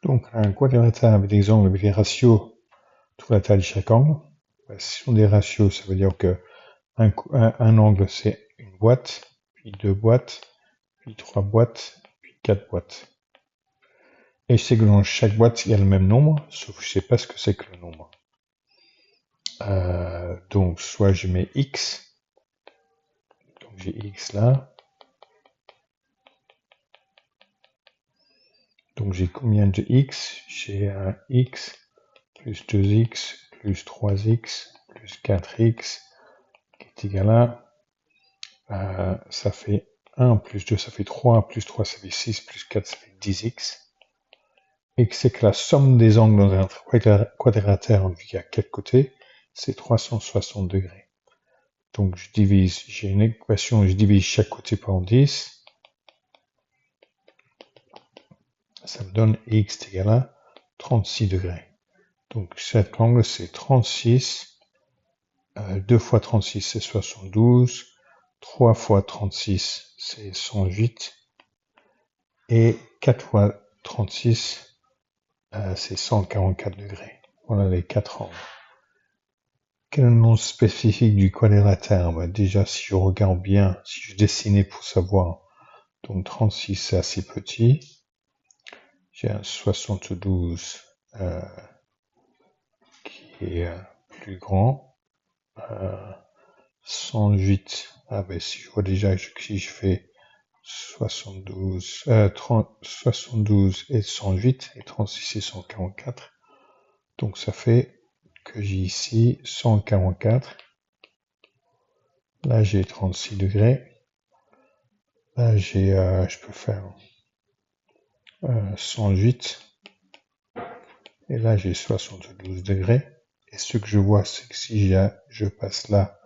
Donc, un quadrilatère avec des angles avec des ratios, toute la taille de chaque angle. Si ce sont des ratios, ça veut dire que un angle, c'est une boîte, puis deux boîtes, puis trois boîtes, puis quatre boîtes. Et je sais que dans chaque boîte, il y a le même nombre, sauf que je ne sais pas ce que c'est que le nombre. Donc, soit je mets X, donc j'ai X là. Donc j'ai combien de X? J'ai un X, plus 2X, plus 3X, plus 4X, qui est égal à, ça fait 1 plus 2, ça fait 3, plus 3, ça fait 6, plus 4, ça fait 10X. Et que c'est que la somme des angles dans un quadrilatère, vu qu'il y a 4 côtés, c'est 360 degrés. Donc je divise, j'ai une équation où je divise chaque côté par 10. Ça me donne X est égal à 36 degrés. Donc cet angle c'est 36, 2 fois 36 c'est 72, 3 fois 36 c'est 108, et 4 fois 36 c'est 144 degrés. Voilà les 4 angles. Quel est le nom spécifique du quadrilatère? Déjà, si je regarde bien, si je dessinais pour savoir, donc 36 c'est assez petit. J'ai un 72 qui est plus grand. 108, si je vois déjà, si je fais 72 et 108 et 36 et 144, donc ça fait que j'ai ici 144. Là, j'ai 36 degrés. Là, je peux faire 108. Et là, j'ai 72 degrés. Et ce que je vois, c'est que si je passe là,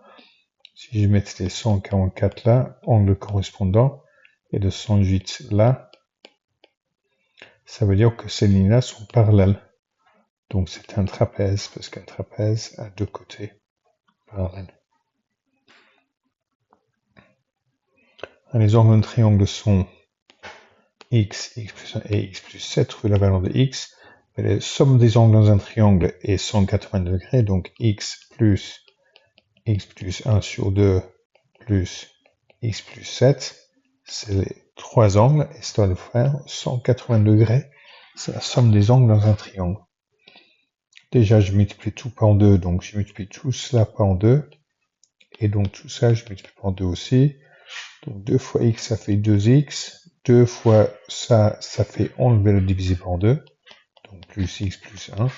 si je mettais les 144 là, angle correspondant, et de 108 là, ça veut dire que ces lignes-là sont parallèles. Donc c'est un trapèze, parce qu'un trapèze a deux côtés parallèles. Les angles d'un triangle sont x, x plus 1 et x plus 7, trouver la valeur de x. Mais la somme des angles dans un triangle est 180 degrés, donc x plus 1 sur 2 plus x plus 7, c'est les trois angles, et ça doit faire 180 degrés. C'est la somme des angles dans un triangle. Déjà, je multiplie tout par 2, donc je multiplie tout cela par 2. Et donc tout ça, je multiplie par 2 aussi. Donc 2 fois x, ça fait 2x. 2 fois ça, ça fait enlever le divisé par 2. Donc plus x plus 1.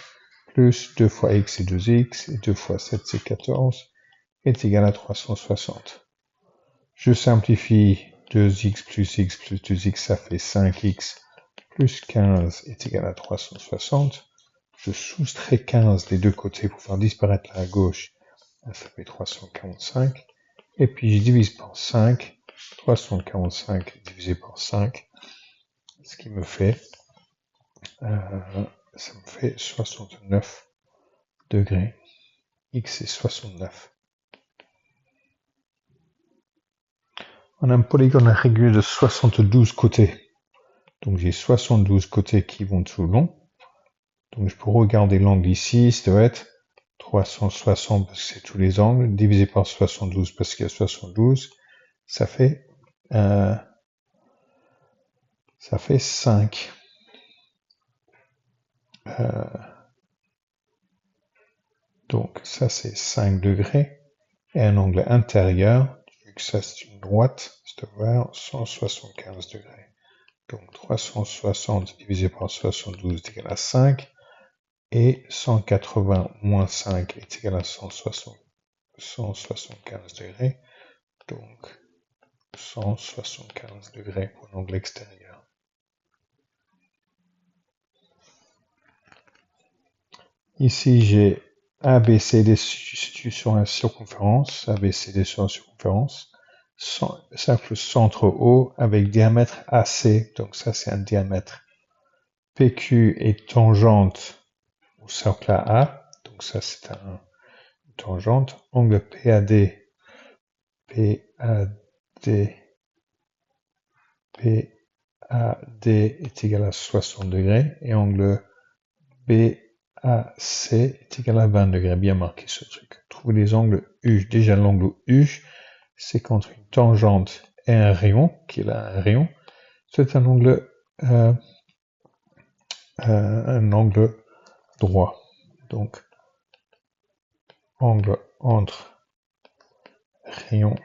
Plus 2 fois x, c'est 2x. Et 2 fois 7, c'est 14. Est égal à 360. Je simplifie 2x plus 2x, ça fait 5x plus 15 est égal à 360. Je soustrais 15 des deux côtés pour faire disparaître la gauche. Ça fait 345. Et puis je divise par 5. 345 divisé par 5. Ce qui me fait, ça me fait 69 degrés. X est 69. On a un polygone régulier de 72 côtés. Donc j'ai 72 côtés qui vont tout le long. Donc je peux regarder l'angle ici, ça doit être 360 parce que c'est tous les angles, divisé par 72 parce qu'il y a 72, ça fait 5. Donc ça c'est 5 degrés. Et un angle intérieur, vu que ça c'est une droite, ça doit faire 175 degrés. Donc 360 divisé par 72 est égal à 5. Et 180 moins 5 est égal à 175 degrés. Donc 175 degrés pour l'angle extérieur. Ici, j'ai ABCD sur la circonférence, ABCD sur la circonférence, cercle centre O avec diamètre AC, donc ça c'est un diamètre. PQ est tangente au cercle A, donc ça c'est une tangente. Angle PAD, AD est égal à 60 degrés et angle BAC est égal à 20 degrés. Bien marqué ce truc. Trouver les angles U. Déjà l'angle U, c'est qu'entre une tangente et un rayon, qui est là un rayon, c'est un angle droit. Donc, angle entre rayon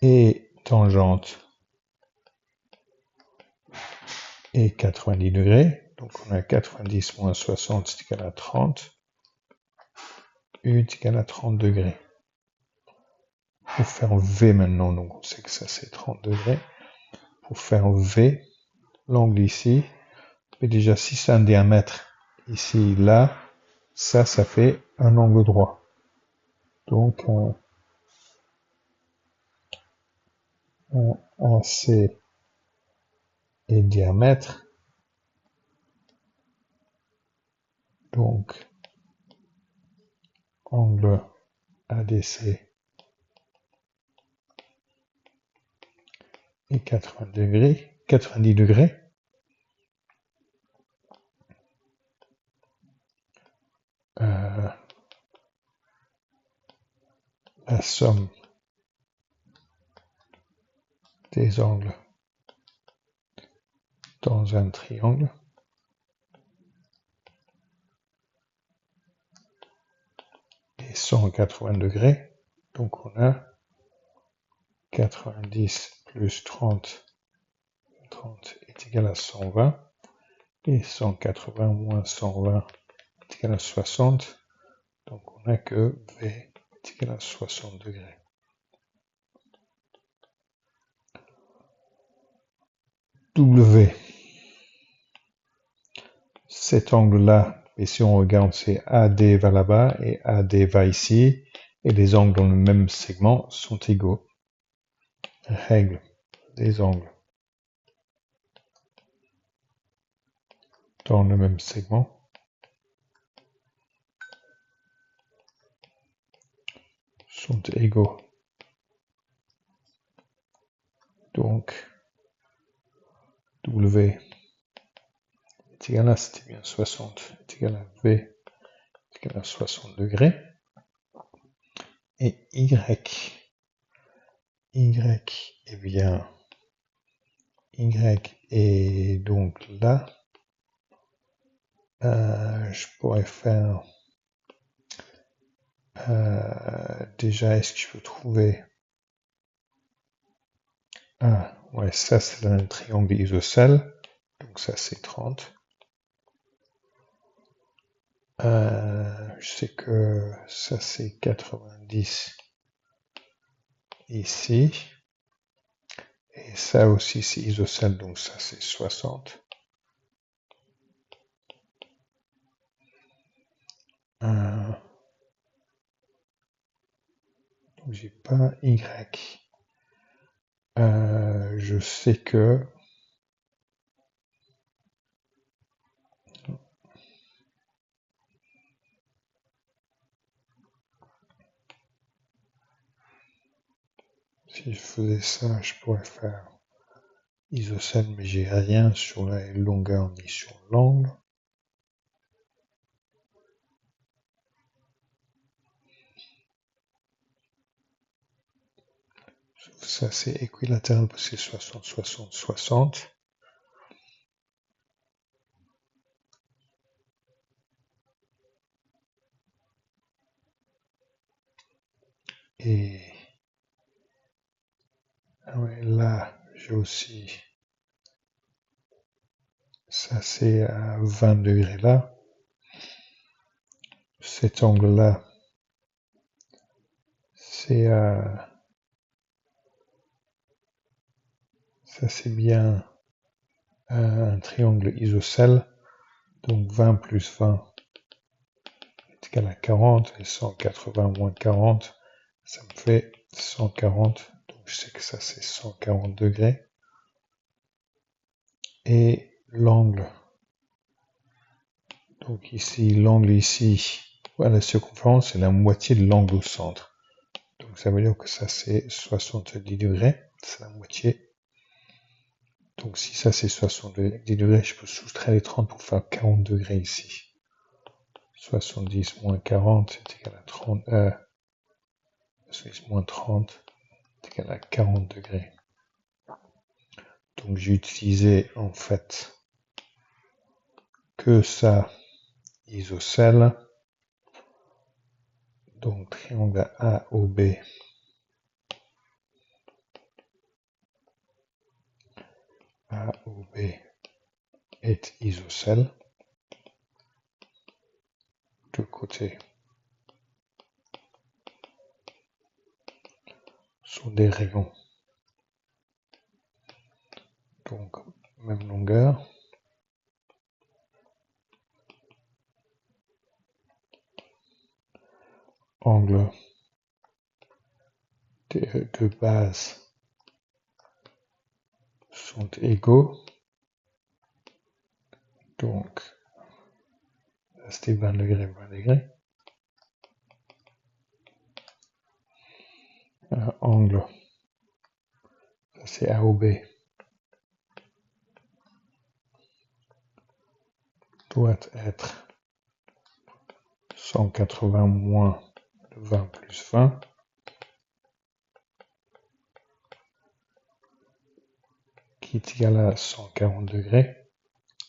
et tangente et 90 degrés. Donc, on a 90 moins 60, c'est égal à 30. U est égal à 30 degrés. Pour faire V maintenant, donc on sait que ça c'est 30 degrés. Pour faire V, l'angle ici, et déjà si c'est un diamètre ici, là, ça fait un angle droit. Donc AC et diamètre. Donc angle ADC et 90 degrés. La somme des angles dans un triangle est 180 degrés. Donc on a 90 plus 30 est égal à 120 et 180 moins 120 est égal à 60. Donc on a que V est égal à 60 degrés. W. Cet angle-là, et si on regarde, c'est AD va là-bas et AD va ici, et les angles dans le même segment sont égaux. Règle des angles dans le même segment sont égaux. Donc, W est égal à, c'était bien 60, est égal à V est égal à 60 degrés. Et Y, eh bien, Y est donc là. Je pourrais faire déjà, est-ce que je peux trouver ouais, ça c'est un triangle isocèle, donc ça c'est 30. Je sais que ça c'est 90 ici, et ça aussi c'est isocèle, donc ça c'est 60. Donc j'ai pas Y. Je sais que si je faisais ça, je pourrais faire isocèle, mais j'ai rien sur la longueur ni sur l'angle. Ça c'est équilatéral parce que c'est 60, 60, 60. Et ouais, là, j'ai aussi, ça c'est à 20 degrés là. Cet angle-là, c'est à, ça c'est bien un triangle isocèle. Donc 20 plus 20 est égal à 40 et 180 moins 40, ça me fait 140. Donc je sais que ça c'est 140 degrés. Et l'angle, donc ici, l'angle ici, à la circonférence, c'est la moitié de l'angle au centre. Donc ça veut dire que ça c'est 70 degrés, c'est la moitié. Donc si ça c'est 70 degrés, je peux soustraire les 30 pour faire 40 degrés ici. 70 moins 40 est égal à 30. 70 moins 30 est égal à 40 degrés. Donc j'ai utilisé en fait que ça isocèle. Donc triangle AOB est isocèle. Deux côtés sont des rayons. Donc même longueur. Angle de base sont égaux. Donc, ça c'était 20 degrés, 20 degrés. Angle, ça c'est AOB, doit être 180 moins 20 plus 20. Qui est égal à 140 degrés.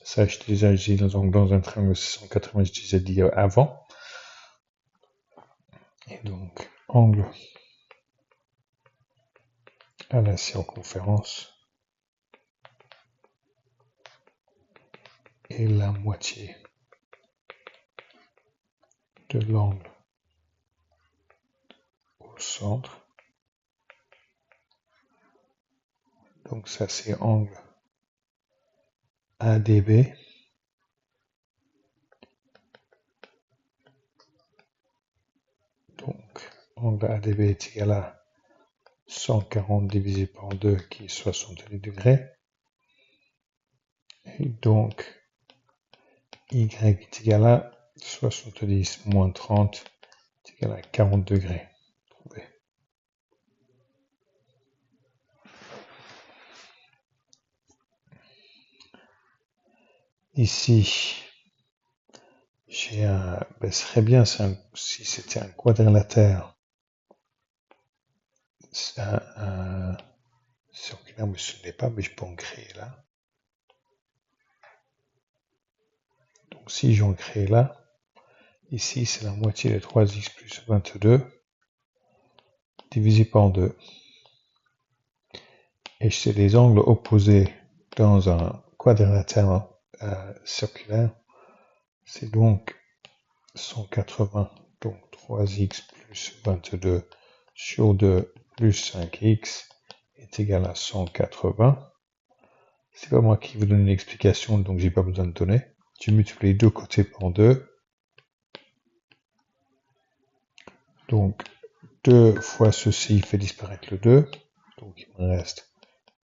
Ça, je déjà dit dans un triangle 680, je disais dit avant. Et donc, angle à la circonférence est la moitié de l'angle au centre. Donc ça, c'est angle ADB. Donc, angle ADB est égal à 140 divisé par 2 qui est 70 degrés. Et donc, Y est égal à 70 moins 30 est égal à 40 degrés. Trouvé. Ici, j'ai un... Ben, ce serait bien si c'était un quadrilatère. Un circulaire, mais ce n'est pas, mais je peux en créer là. Donc si j'en crée là, ici c'est la moitié de 3x plus 22 divisé par 2. Et c'est les angles opposés dans un quadrilatère circulaire. C'est donc 180, donc 3x plus 22 sur 2 plus 5x est égal à 180. C'est pas moi qui vous donne l'explication, donc j'ai pas besoin de donner. Je multiplie les deux côtés par 2. Donc 2 fois ceci fait disparaître le 2. Donc il me reste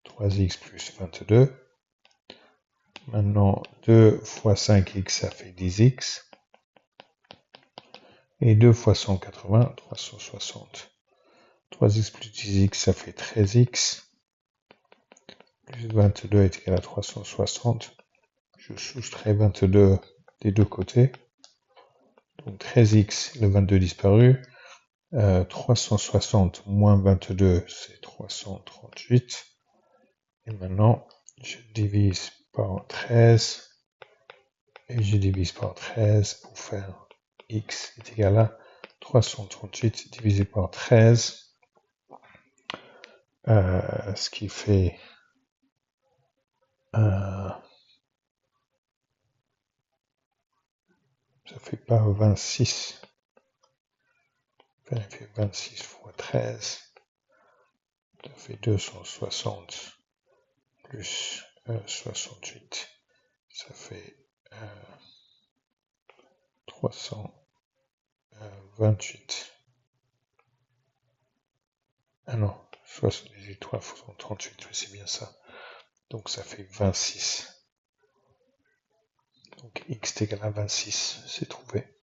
3x plus 22. Maintenant 2 fois 5x ça fait 10x. Et 2 fois 180, 360. 3x plus 10x ça fait 13x. Plus 22 est égal à 360. Je soustrais 22 des deux côtés. Donc 13x, le 22 disparu. 360 moins 22, c'est 338. Et maintenant, je divise par 13. Et je divise par 13 pour faire x est égal à 338 divisé par 13. Ce qui fait... ça fait pas 26. Ça fait 26 fois 13. Ça fait 260 plus 68. Ça fait 328. Ah non, 78, 338, c'est bien ça. Donc ça fait 26. Donc x est égal à 26, c'est trouvé.